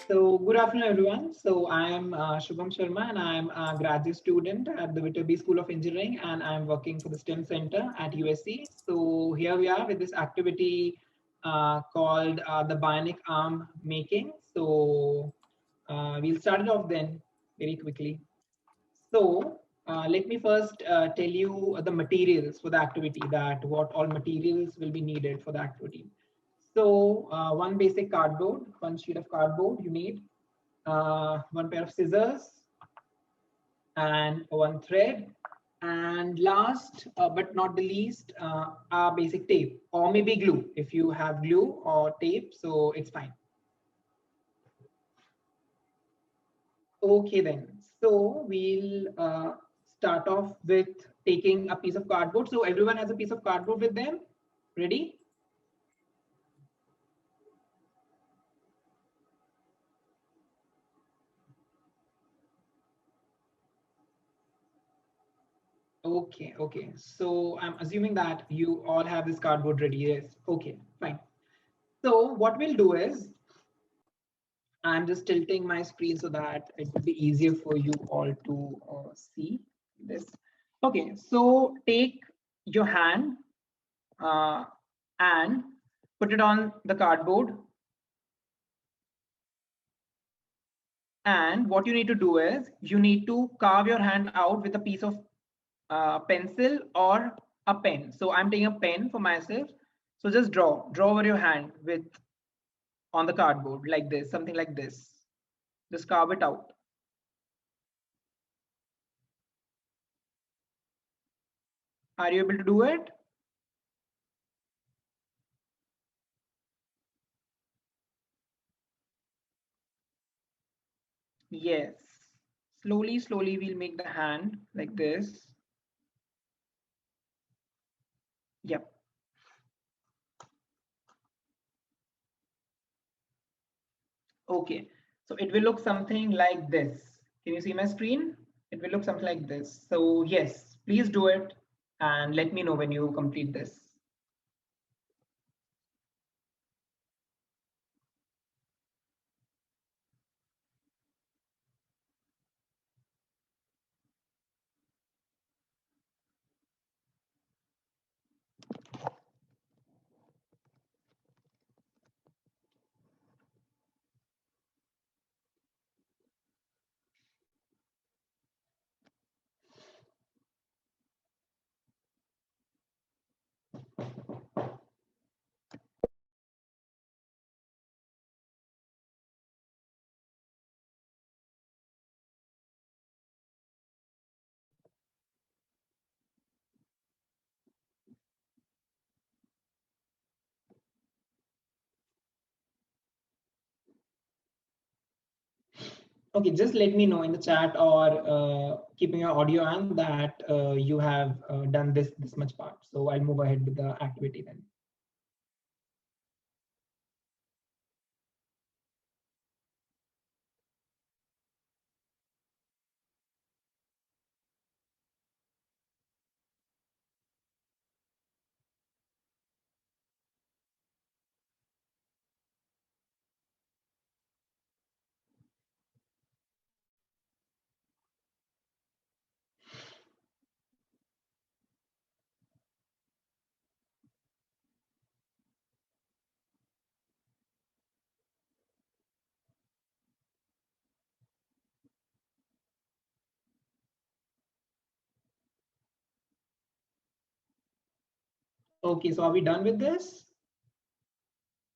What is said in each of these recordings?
So good afternoon, everyone. So I am Shubham Sharma, and I am a graduate student at the Viterbi School of Engineering, and I am working for the STEM Center at USC. So here we are with this activity called the Bionic Arm Making. So we'll start it off then very quickly. So let me first tell you the materials for the activity, that what all materials will be needed for the activity. So one basic cardboard, one sheet of cardboard you need, one pair of scissors, and one thread. And last but not the least, our basic tape or maybe glue if you have glue or tape, so it's fine. Okay then, so we'll start off with taking a piece of cardboard. So everyone has a piece of cardboard with them. Ready? Okay, okay. So I'm assuming that you all have this cardboard ready. Yes. Okay, fine. So what we'll do is I'm just tilting my screen so that it will be easier for you all to see this. Okay, so take your hand uh, and put it on the cardboard. And what you need to do is you need to carve your hand out with a piece of pencil or a pen. So I'm taking a pen for myself. So just draw over your hand with on the cardboard like this, something like this. Just carve it out. Are you able to do it? Yes. Slowly, slowly we'll make the hand like this. Yep. Okay. So it will look something like this. Can you see my screen? It will look something like this. So yes, please do it and let me know when you complete this. Okay, just let me know in the chat or keeping your audio on that you have done this much part. So I'll move ahead with the activity then. Okay, so are we done with this?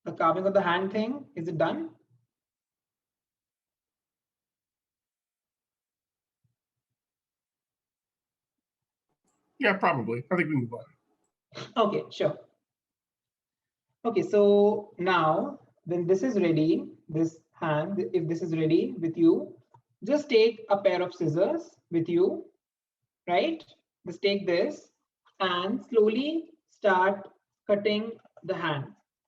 The carving of the hand thing, is it done? Yeah, probably. I think we move on. Okay, sure. Okay, so now when this is ready, this hand, if this is ready with you, just take a pair of scissors with you, right? Just take this and slowly start cutting the hand,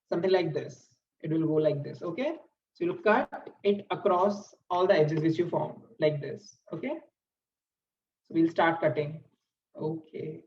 something like this. It will go like this, okay? So you'll cut it across all the edges which you formed, like this, okay? So we'll start cutting. Okay.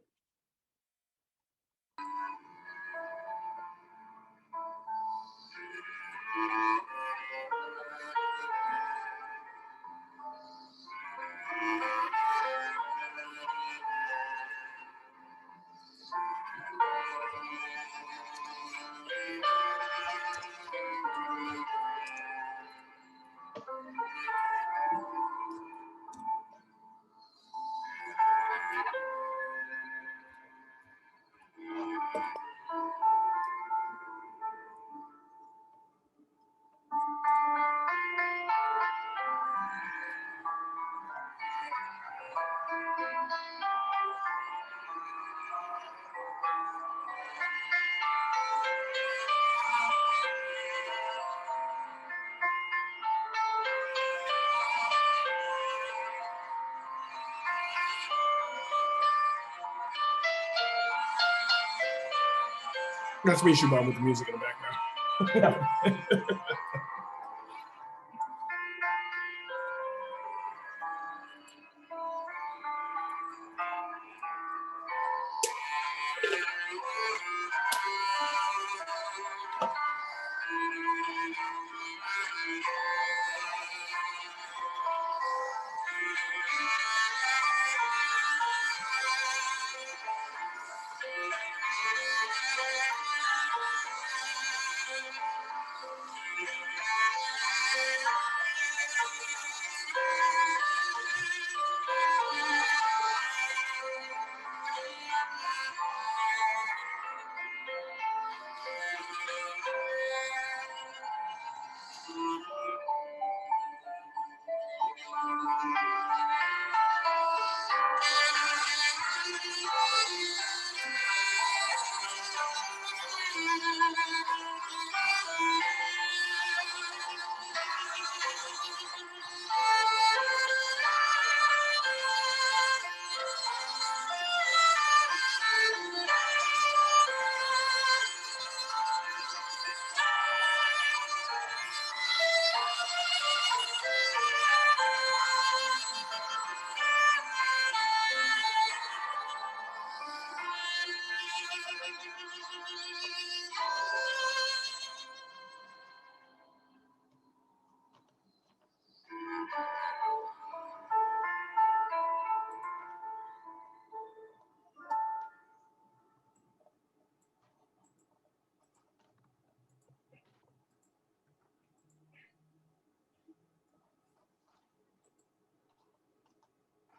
That's me, Shubham, with the music in the background.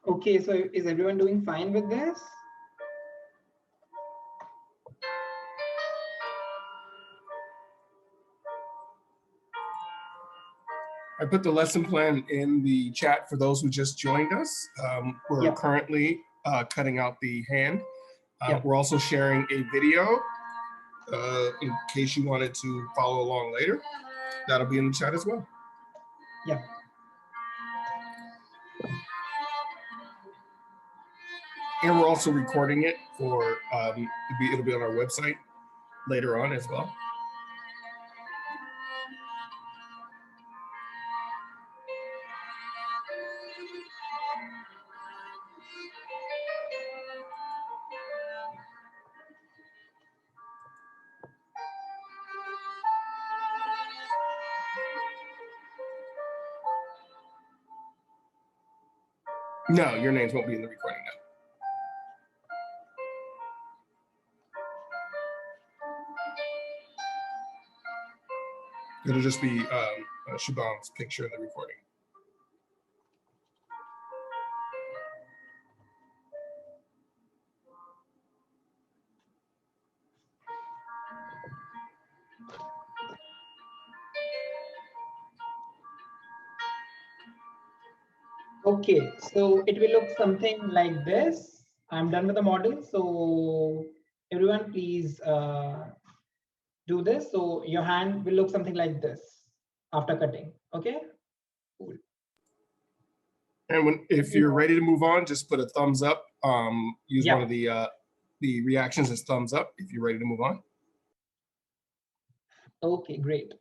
Okay, so is everyone doing fine with this? I put the lesson plan in the chat for those who just joined us. We're currently cutting out the hand. We're also sharing a video in case you wanted to follow along later. That'll be in the chat as well. Yeah. And we're also recording it for, it'll be on our website later on as well. No, your names won't be in the recording now. It'll just be Shubham's picture in the recording. Okay, so it will look something like this. I'm done with the model. So everyone please do this. So your hand will look something like this after cutting. Okay, cool. And if you're ready to move on, just put a thumbs up. Use one of the reactions as thumbs up if you're ready to move on. Okay, great.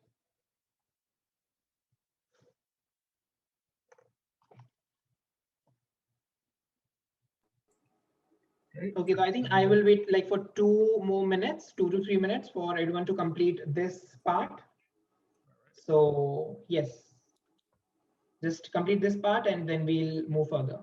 Okay, so I think I will wait like for 2 more minutes, 2 to 3 minutes for everyone to complete this part. So yes, just complete this part and then we'll move further.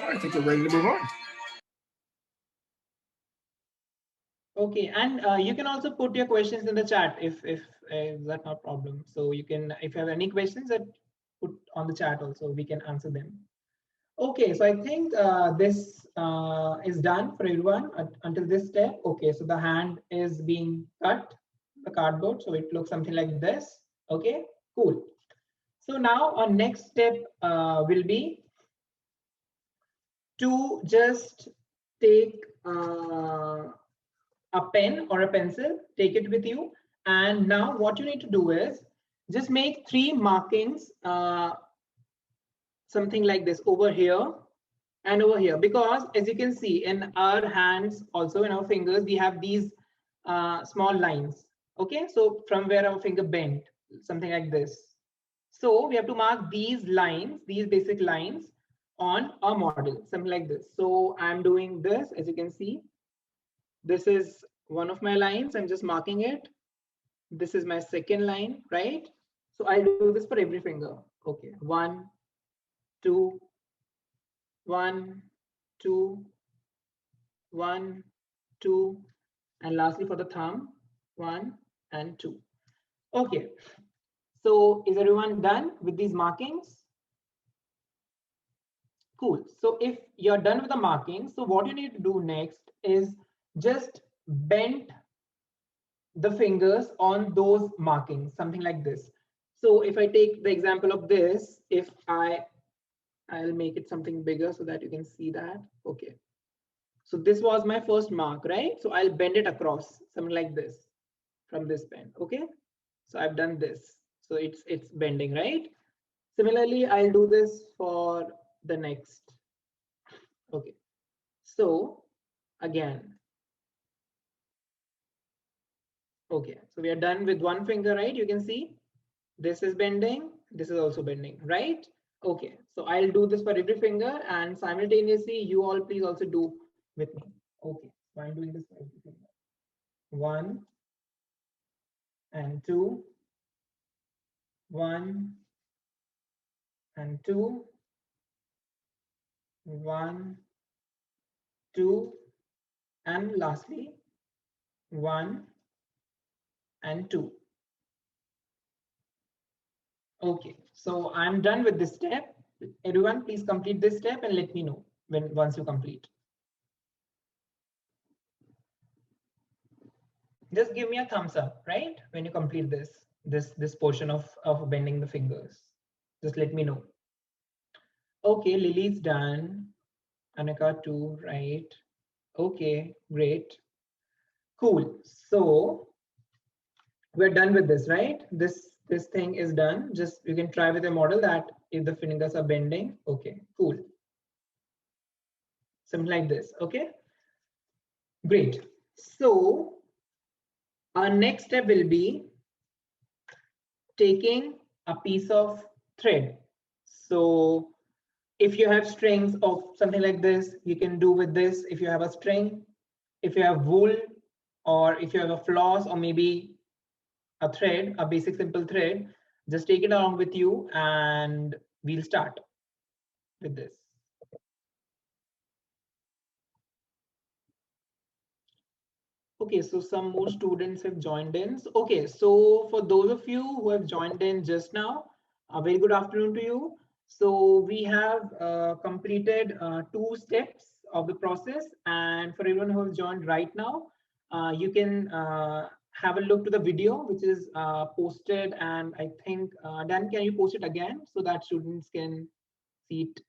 I think we're ready to move on. Okay, and you can also put your questions in the chat if that's not a problem. So you can, if you have any questions, that put on the chat also, we can answer them. Okay, so I think this is done for everyone until this step. Okay, so the hand is being cut, the cardboard, so it looks something like this. Okay, cool. So now our next step will be to just take a pen or a pencil, take it with you. And now what you need to do is just make 3 markings, something like this over here and over here, because as you can see in our hands, also in our fingers, we have these small lines. Okay, so from where our finger bent, something like this. So we have to mark these lines, these basic lines on our model, something like this. So I'm doing this, as you can see. This is one of my lines, I'm just marking it. This is my second line, right? So I'll do this for every finger. Okay, 1, 2, 1, 2, 1, 2, and lastly for the thumb, 1 and 2. Okay, so is everyone done with these markings? Cool. So if you're done with the markings, so what you need to do next is just bend the fingers on those markings, something like this. So if I take the example of this, if I'll make it something bigger so that you can see that. Okay. So this was my first mark, right? So I'll bend it across, something like this from this pen. Okay. So I've done this. So it's bending, right? Similarly, I'll do this for the next. Okay. So again. Okay. So we are done with one finger, right? You can see this is bending. This is also bending, right? Okay. So I'll do this for every finger, and simultaneously you all please also do with me. Okay. So I'm doing this for every finger. 1 and 2. 1 and 2. 1, 2, and lastly 1 and 2. Okay, so I'm done with this step. Everyone, please complete this step and let me know once you complete. Just give me a thumbs up, right? When you complete this portion of bending the fingers. Just let me know. Okay, Lily's done. Annika too, right? Okay, great. Cool. So we're done with this, right? This thing is done. Just you can try with a model that if the fingers are bending. Okay, cool. Something like this. Okay, great. So our next step will be taking a piece of thread. So if you have strings of something like this, you can do with this. If you have a string, if you have wool, or if you have a floss, or maybe a thread, a basic simple thread, just take it along with you and we'll start with this. Okay, so some more students have joined in. Okay, so for those of you who have joined in just now, a very good afternoon to you. So we have completed 2 steps of the process, and for everyone who has joined right now, you can have a look to the video which is posted, and I think Dan, can you post it again so that students can see it?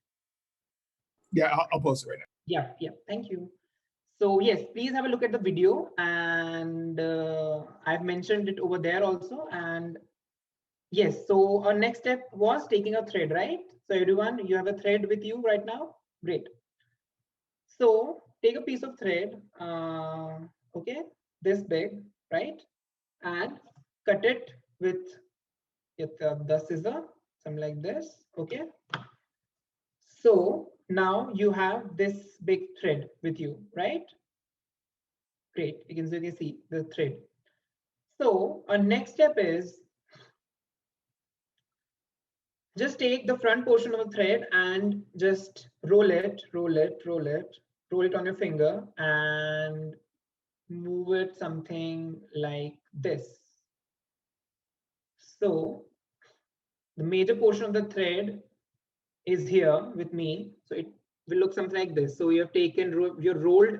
Yeah, I'll post it right now. Yeah, thank you. So yes, please have a look at the video, and I've mentioned it over there also. And yes, so our next step was taking a thread, right? So everyone, you have a thread with you right now? Great. So take a piece of thread, okay, this big, right? And cut it with the scissor, something like this, okay? So now you have this big thread with you, right? Great, you can see the thread. So our next step is just take the front portion of the thread and just roll it on your finger and move it something like this. So the major portion of the thread is here with me. So it will look something like this. So you have taken, you rolled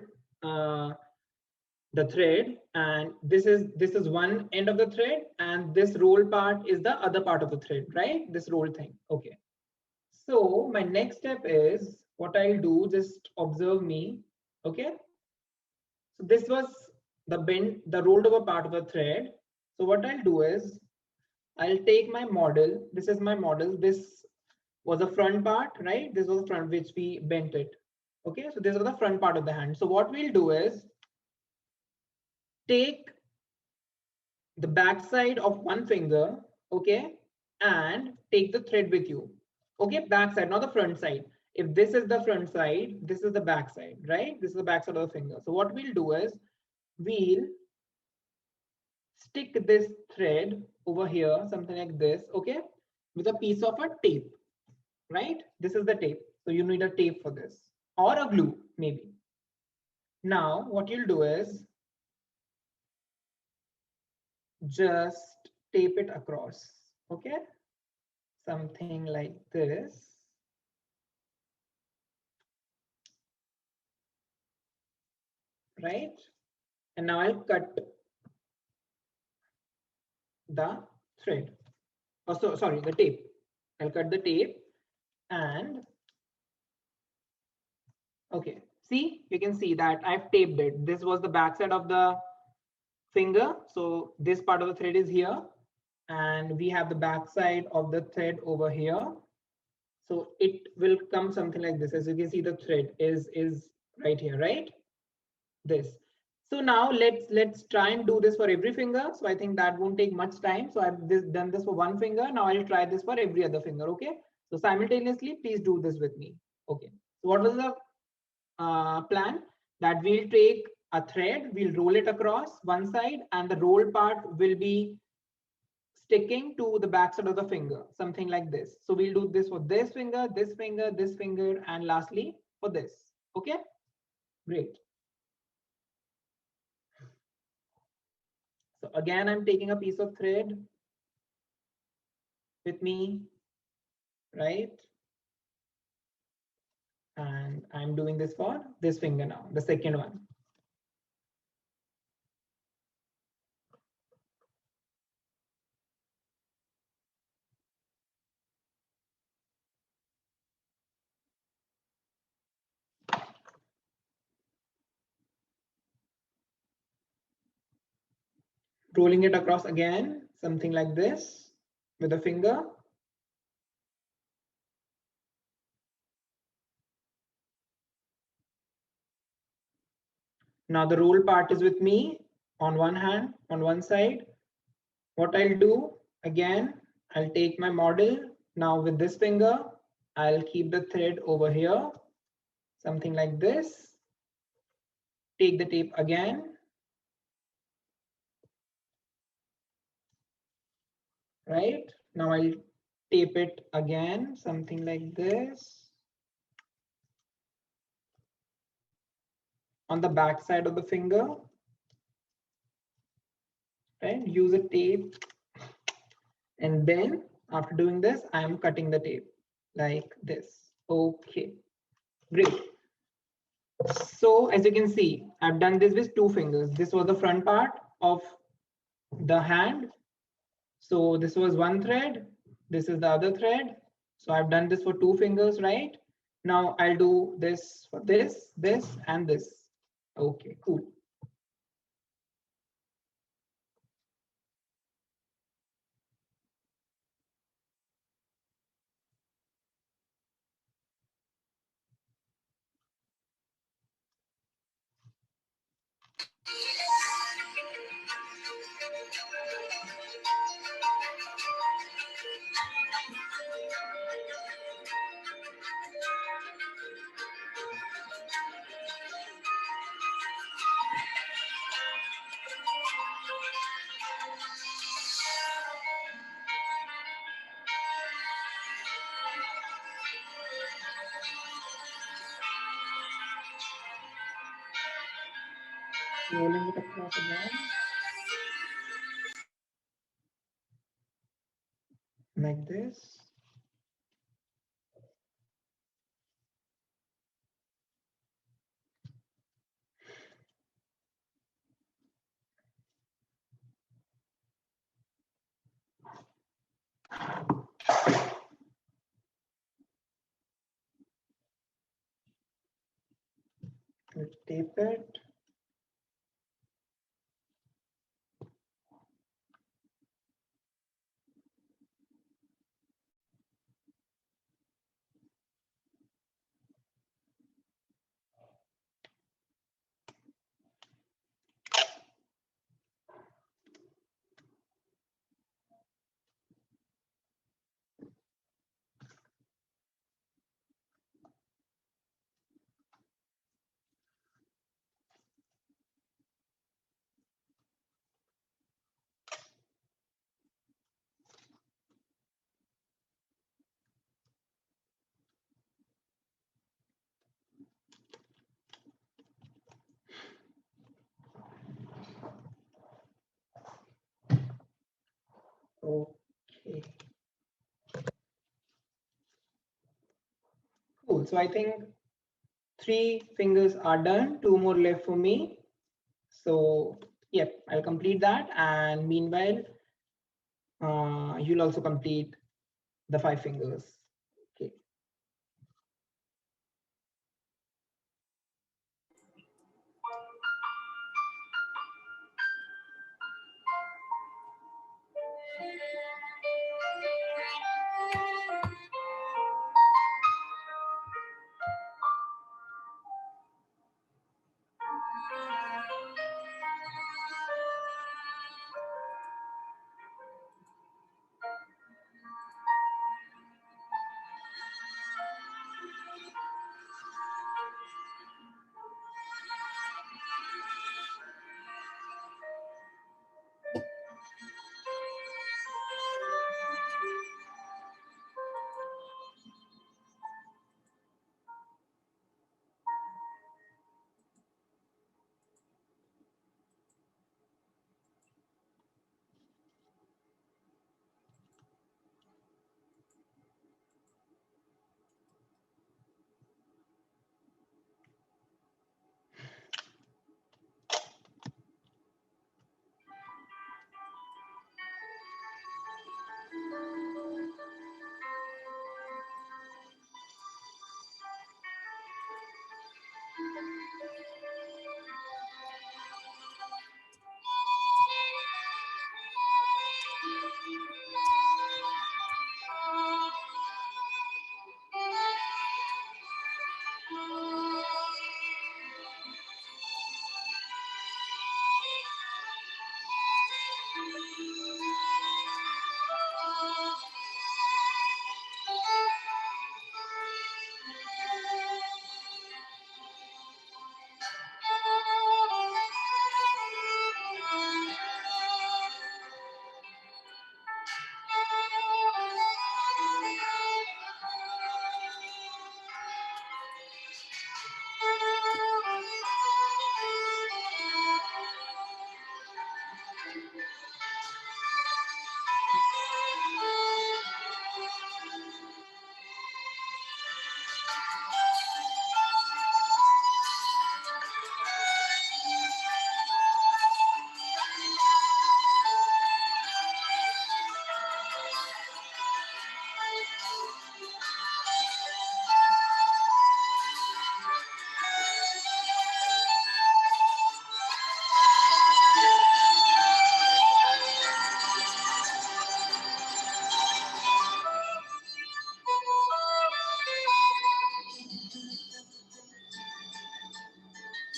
the thread, and this is one end of the thread, and this roll part is the other part of the thread, right? This roll thing. Okay. So my next step is what I'll do, just observe me. Okay. So this was the rolled over part of the thread. So what I'll do is I'll take my model. This is my model. This was the front part, right? This was the front which we bent it. Okay. So this was the front part of the hand. So what we'll do is take the back side of one finger, okay, and take the thread with you. Okay, back side, not the front side. If this is the front side, this is the back side, right? This is the back side of the finger. So what we'll do is we'll stick this thread over here, something like this, okay, with a piece of a tape, right? This is the tape. So you need a tape for this, or a glue, maybe. Now, what you'll do is just tape it across, okay? Something like this. Right? And now I'll cut the thread. Oh, so sorry, the tape. I'll cut the tape and okay. See, you can see that I've taped it. This was the back side of the finger. So this part of the thread is here, and we have the back side of the thread over here. So it will come something like this. As you can see, the thread is right here, right? This. So now let's try and do this for every finger. So I think that won't take much time. So I've done this for one finger. Now I'll try this for every other finger. Okay. So simultaneously, please do this with me. Okay. So what was the plan? That we'll take a thread, we'll roll it across one side, and the roll part will be sticking to the back side of the finger, something like this. So we'll do this for this finger, this finger, this finger, and lastly for this. Okay. Great. So again, I'm taking a piece of thread with me, right? And I'm doing this for this finger now, the second one. Rolling it across again, something like this with a finger. Now the roll part is with me on one hand, on one side. What I'll do again, I'll take my model. Now with this finger, I'll keep the thread over here, something like this. Take the tape again. Right? Now I'll tape it again, something like this. On the back side of the finger, right? Use a tape. And then after doing this, I am cutting the tape like this. Okay, great. So as you can see, I've done this with two fingers. This was the front part of the hand. So this was one thread. This is the other thread. So I've done this for two fingers, right? Now I'll do this for this, and this. Okay, cool. Rolling it across again. Like this. Let's tape it. Okay. Cool. So I think 3 fingers are done. 2 more left for me. So yep, I'll complete that. And meanwhile, you'll also complete the 5 fingers. Okay.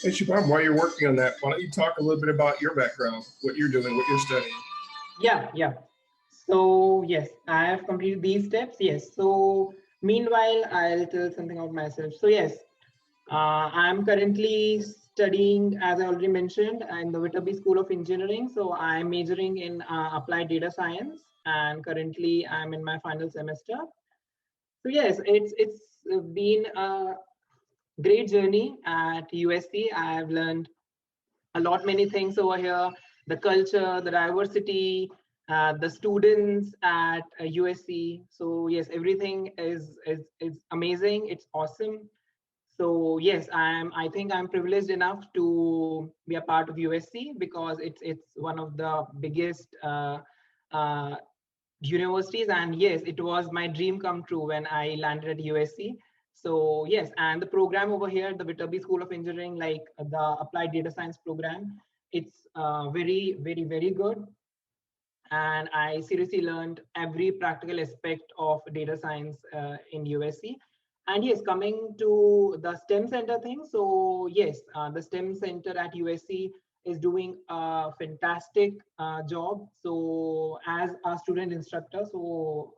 Hey, Shubham, while you're working on that, why don't you talk a little bit about your background, what you're doing, what you're studying? Yeah. So yes, I have completed these steps. Yes. So meanwhile, I'll tell something about myself. So yes, I'm currently studying, as I already mentioned, in the Viterbi School of Engineering. So I'm majoring in applied data science, and currently I'm in my final semester. So yes, it's been a great journey at USC. I've learned a lot many things over here, the culture, the diversity, the students at USC. So yes, everything is amazing. It's awesome. So yes, I think I'm privileged enough to be a part of USC because it's one of the biggest uh, universities. And yes, it was my dream come true when I landed at USC. So yes, and the program over here, the Viterbi School of Engineering, like the Applied Data Science program, it's very good. And I seriously learned every practical aspect of data science in USC. And yes, coming to the STEM Center thing. So yes, the STEM Center at USC is doing a fantastic job. So as a student instructor, so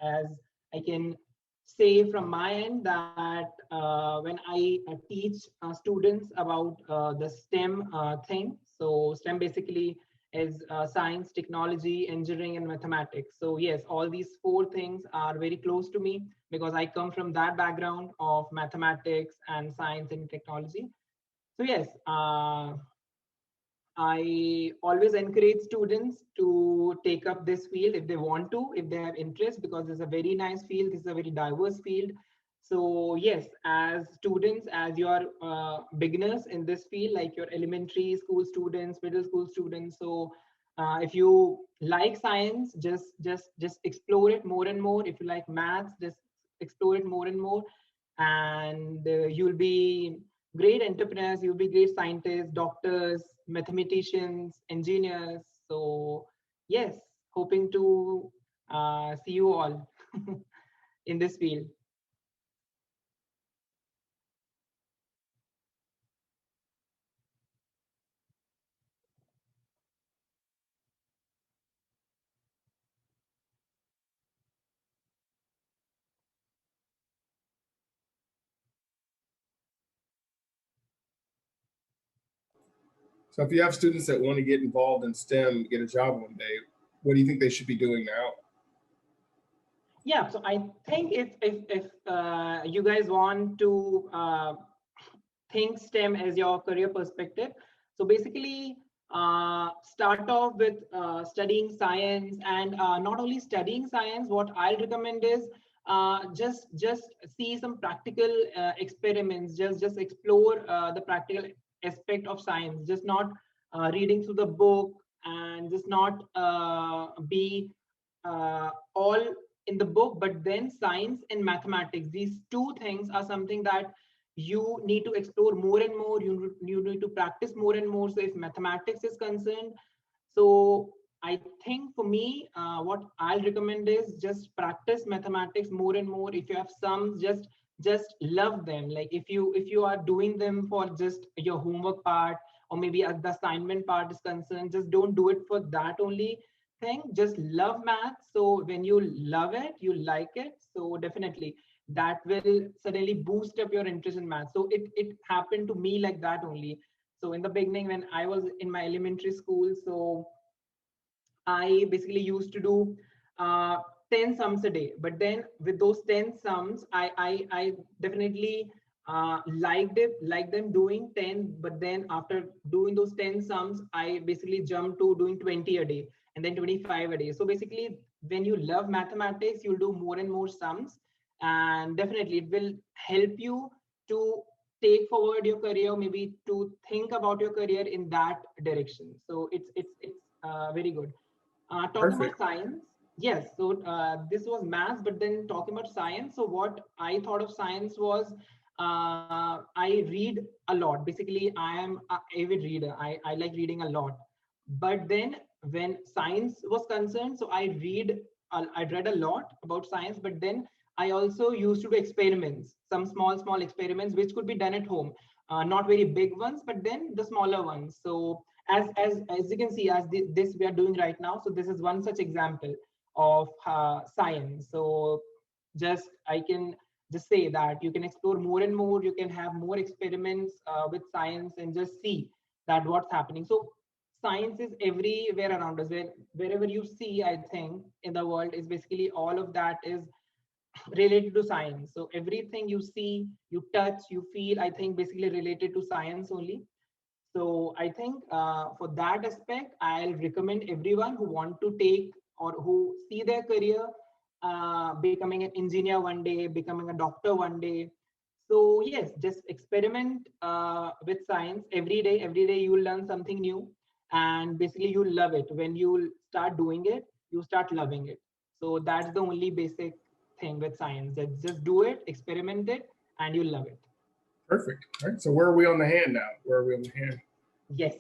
as I can say from my end that when I teach students about the STEM thing, so STEM basically is science, technology, engineering, and mathematics. So yes, all these four things are very close to me because I come from that background of mathematics and science and technology. So yes, I always encourage students to take up this field if they want to, if they have interest, because it's a very nice field. This is a very diverse field. So yes, as students, as you are beginners in this field, like your elementary school students, middle school students. So if you like science, just explore it more and more. If you like maths, just explore it more and more, and you'll be great entrepreneurs, you'll be great scientists, doctors, mathematicians, engineers. So yes, hoping to see you all in this field. So if you have students that want to get involved in STEM, get a job one day, what do you think they should be doing now? Yeah, so I think if you guys want to think STEM as your career perspective, so basically start off with studying science, and not only studying science. What I'll recommend is just see some practical experiments. Just explore the practical aspect of science. Just not reading through the book, and just not be all in the book, but then science and mathematics, these two things are something that you need to explore more and more. You need to practice more and more. So if mathematics is concerned, so I think for me, what I'll recommend is just practice mathematics more and more. If you have sums, just love them. Like if you are doing them for just your homework part, or maybe as the assignment part is concerned, just don't do it for that only thing. Just love math. So when you love it, you like it. So definitely that will suddenly boost up your interest in math. So it happened to me like that only. So in the beginning, when I was in my elementary school, so I basically used to do 10 sums a day. But then with those 10 sums, I definitely like them doing 10. But then after doing those 10 sums, I basically jumped to doing 20 a day and then 25 a day. So basically, when you love mathematics, you'll do more and more sums. And definitely it will help you to take forward your career, maybe to think about your career in that direction. So it's very good. Talking about Perfect. science, yes. So this was maths, but then talking about science. So what I thought of science was I read a lot. Basically, I am an avid reader. I like reading a lot. But then when science was concerned, so I read a lot about science, but then I also used to do experiments, some small experiments which could be done at home, not very big ones, but then the smaller ones. So as you can see, this we are doing right now. So this is one such example of science. So just I can just say that you can explore more and more. You can have more experiments with science and just see that what's happening. So science is everywhere around us. Wherever you see, I think in the world is basically all of that is related to science. So everything you see, you touch, you feel, I think basically related to science only. So I think for that aspect, I'll recommend everyone who want to take or who see their career becoming an engineer one day, becoming a doctor one day. So yes, just experiment with science every day. Every day you will learn something new, and basically you love it. When you start doing it, you start loving it. So that's the only basic thing with science. That just do it, experiment it, and you'll love it. Perfect. All right. So where are we on the hand now? Where are we on the hand? Yes.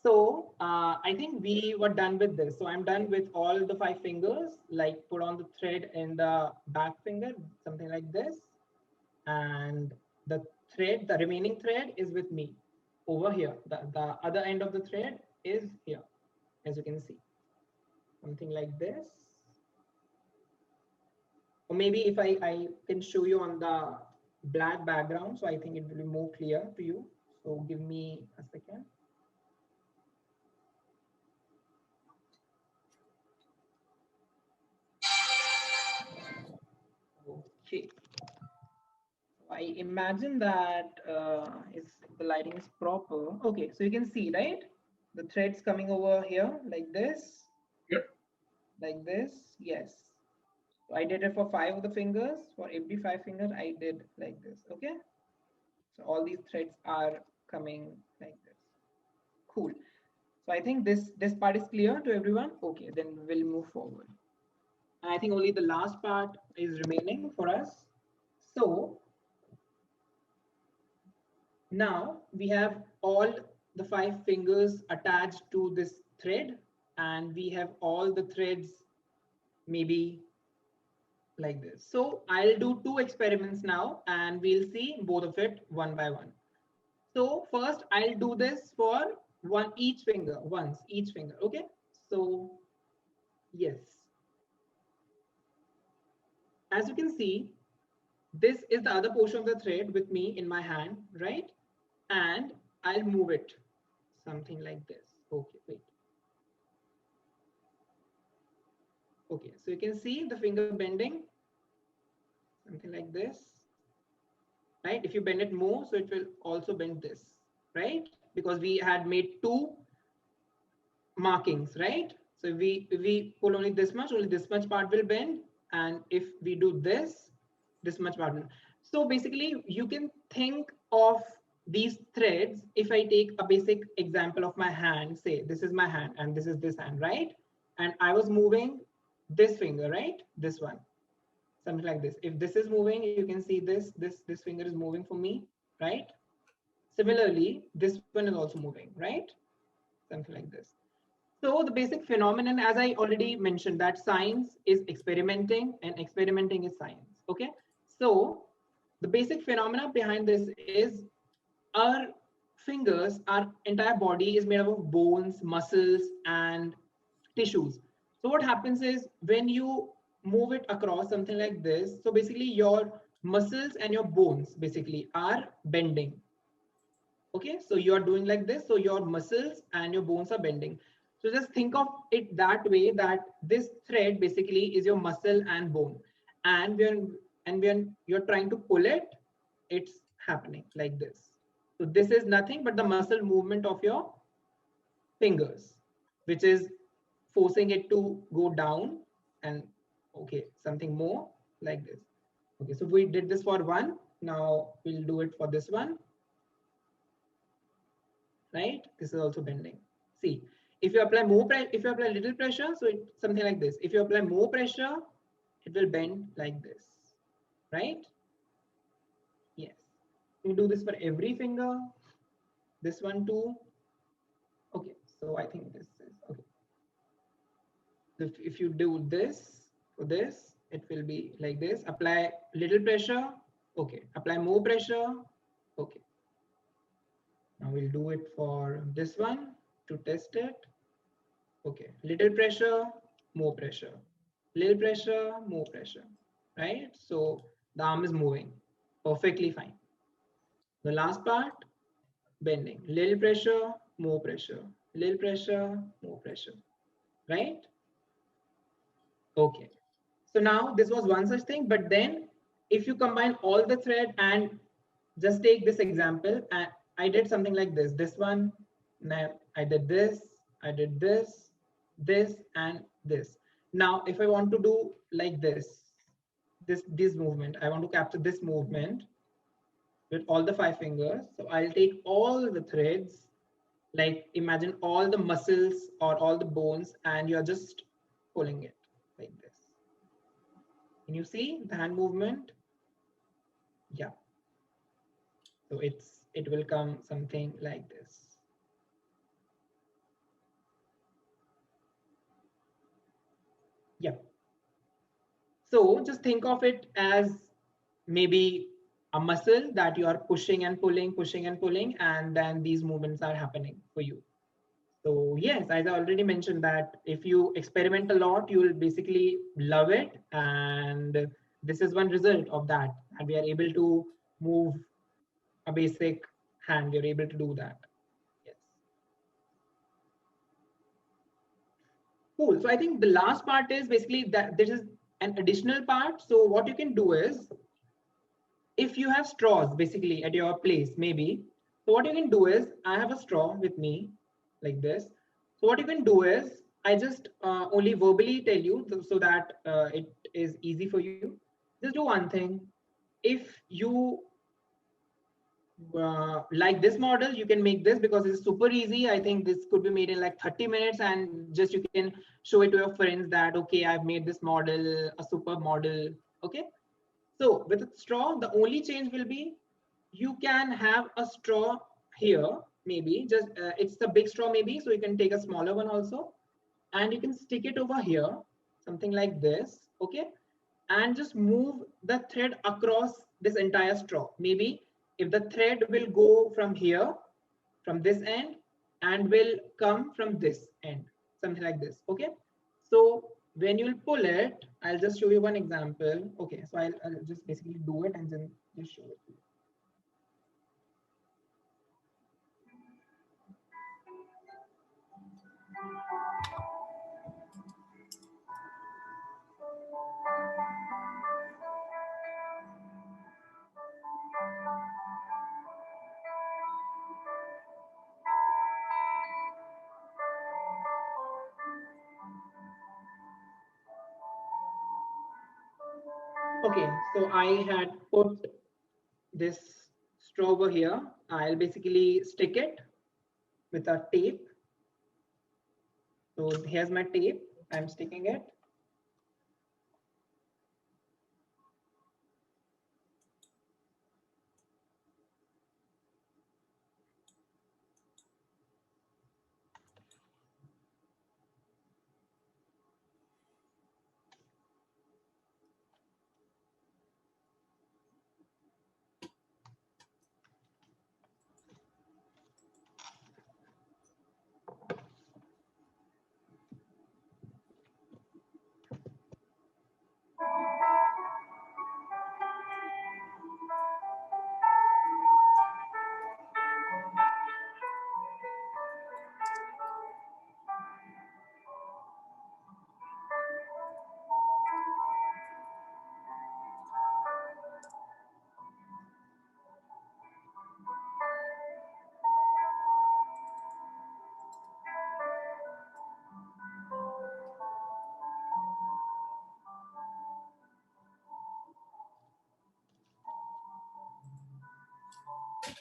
So I think we were done with this. So I'm done with all the 5 fingers, like put on the thread in the back finger, something like this. And the thread, the remaining thread is with me over here. The other end of the thread is here, as you can see, something like this. Or maybe if I can show you on the black background, so I think it will be more clear to you. So give me a second. Okay. I imagine that the lighting is proper. Okay, so you can see, right? The threads coming over here like this. Yep. Like this, yes. So I did it for 5 of the fingers. For every 5 fingers, I did like this, okay? So all these threads are coming like this. Cool. So I think this part is clear to everyone. Okay, then we'll move forward. And I think only the last part is remaining for us. So now we have all the 5 fingers attached to this thread, and we have all the threads maybe like this. So I'll do 2 experiments now and we'll see both of it one by one. So first I'll do this for each finger, once each finger. Okay. So yes, as you can see, this is the other portion of the thread with me in my hand, right? And I'll move it something like this. Okay, wait. Okay, so you can see the finger bending, something like this, right? If you bend it more, so it will also bend this, right? Because we had made 2 markings, right? So if we pull only this much part will bend. And if we do this much part will. So basically you can think of these threads. If I take a basic example of my hand, say this is my hand and this is this hand, right? And I was moving this finger, right? This one, something like this. If this is moving, you can see this finger is moving for me, right? Similarly, this one is also moving, right? Something like this. So the basic phenomenon, as I already mentioned, that science is experimenting and experimenting is science. Okay. So the basic phenomena behind this is our fingers, our entire body is made up of bones, muscles, and tissues. So what happens is when you move it across something like this, so basically your muscles and your bones basically are bending. Okay, so you are doing like this, so your muscles and your bones are bending. So just think of it that way, that this thread basically is your muscle and bone, and when you're trying to pull it, it's happening like this. So this is nothing but the muscle movement of your fingers, which is forcing it to go down. And okay, something more like this. Okay, so we did this for one, now we'll do it for this one, right? This is also bending. See, if you apply more pressure, if you apply little pressure, so it's something like this. If you apply more pressure, it will bend like this, right? Yes. You do this for every finger. This one too. Okay, so I think this is okay. If you do this for this, it will be like this. Apply little pressure. Okay. Apply more pressure. Okay. Now we'll do it for this one to test it. Okay, little pressure, more pressure, little pressure, more pressure, right? So the arm is moving perfectly fine. The last part, bending, little pressure, more pressure, little pressure, more pressure, right? Okay. So now this was one such thing, but then if you combine all the thread and just take this example, and I did something like this. This one, now I did this, I did this, this, and this. Now, if I want to do like this movement, I want to capture this movement with all the 5 fingers. So I'll take all the threads, like imagine all the muscles or all the bones, and you're just pulling it like this. Can you see the hand movement? Yeah. So it will come something like this. Yeah. So just think of it as maybe a muscle that you are pushing and pulling, and then these movements are happening for you. So yes, as I already mentioned that if you experiment a lot, you will basically love it. And this is one result of that. And we are able to move a basic hand. You're able to do that. Yes. Cool. So I think the last part is basically that there is an additional part. So what you can do is, if you have straws basically at your place, maybe, so what you can do is, I have a straw with me like this. So what you can do is, I just only verbally tell you so that it is easy for you. Just do one thing. If you like this model, you can make this because it's super easy. I think this could be made in like 30 minutes, and just you can show it to your friends that, okay, I've made this model, a super model. Okay. So with a straw, the only change will be you can have a straw here, maybe just it's a big straw maybe, so you can take a smaller one also, and you can stick it over here, something like this, okay? And just move the thread across this entire straw. Maybe if the thread will go from here, from this end, and will come from this end, something like this, okay? So when you'll pull it, I'll just show you one example. Okay, so I'll just basically do it and then just show it to you. Okay, so I had put this straw over here. I'll basically stick it with a tape. So here's my tape. I'm sticking it.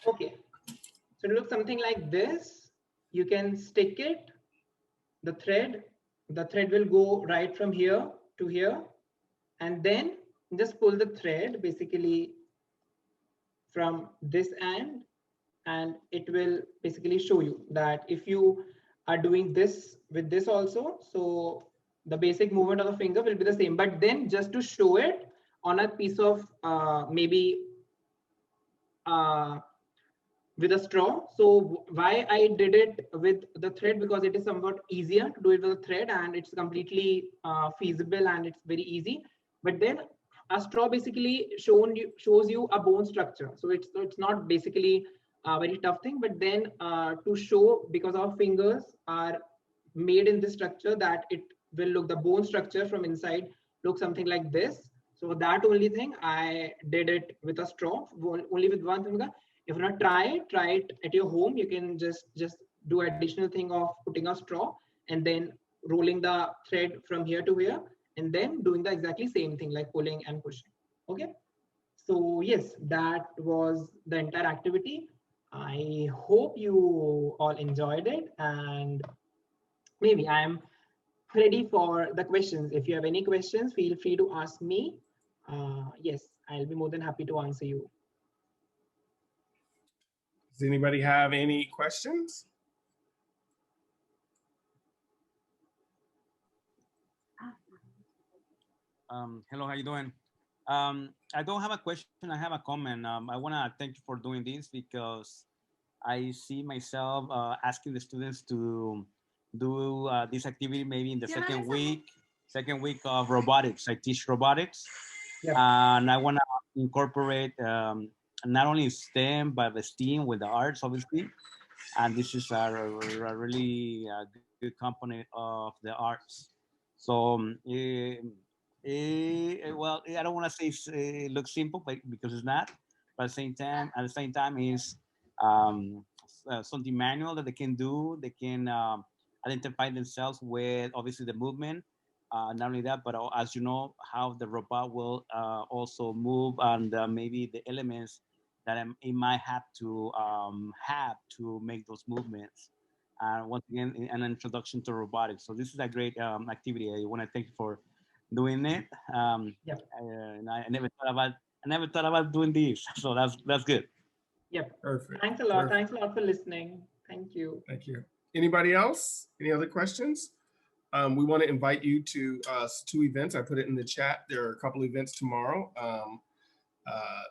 Okay, so it looks something like this. You can stick it, the thread will go right from here to here, and then just pull the thread basically from this end, and it will basically show you that if you are doing this with this also, so the basic movement of the finger will be the same, but then just to show it on a piece of maybe with a straw. So why I did it with the thread, because it is somewhat easier to do it with a thread, and it's completely feasible and it's very easy. But then a straw basically shows you a bone structure. So it's not basically a very tough thing, but then to show, because our fingers are made in this structure, that it will look, the bone structure from inside look something like this. So that only thing I did it with a straw, only with one finger. If not, try it at your home. You can just do additional thing of putting a straw and then rolling the thread from here to here, and then doing the exactly same thing like pulling and pushing. Okay. So yes, that was the entire activity. I hope you all enjoyed it, and maybe I'm ready for the questions. If you have any questions, feel free to ask me. Yes, I'll be more than happy to answer you. Does anybody have any questions? Hello, how you doing? I don't have a question. I have a comment. I want to thank you for doing this because I see myself asking the students to do this activity maybe in the second week of robotics. I teach robotics, and I want to incorporate not only STEM but the STEAM with the arts, obviously. And this is a really good component of the arts. So well, I don't want to say it looks simple, but because it's not. But at the same time, is something manual that they can do. They can identify themselves with obviously the movement. Not only that, but as you know, how the robot will also move and maybe the elements that it might have to make those movements. Once again, an introduction to robotics. So this is a great activity. I want to thank you for doing it. And I never thought about doing this. So that's good. Yep. Perfect. Thanks a lot. Perfect. Thanks a lot for listening. Thank you. Thank you. Anybody else? Any other questions? We want to invite you to 2 events. I put it in the chat. There are a couple events tomorrow.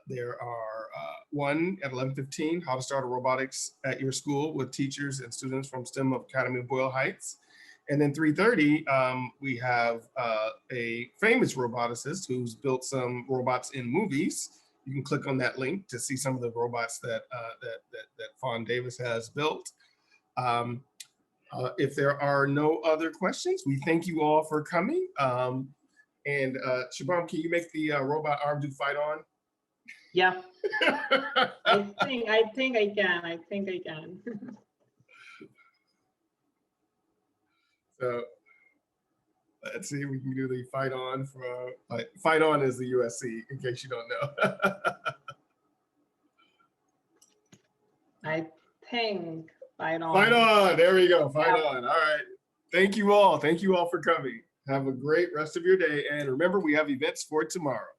There are one at 11:15, how to start a robotics at your school with teachers and students from STEM Academy of Boyle Heights. And then 3:30, we have a famous roboticist who's built some robots in movies. You can click on that link to see some of the robots that Fawn Davis has built. If there are no other questions, we thank you all for coming. And Shubham, can you make the robot arm do fight on? Yeah. I think I can. So let's see if we can do the fight on for fight on is the USC, in case you don't know. I think fight on. Fight on. There we go. Fight on. All right. Thank you all. Thank you all for coming. Have a great rest of your day. And remember, we have events for tomorrow.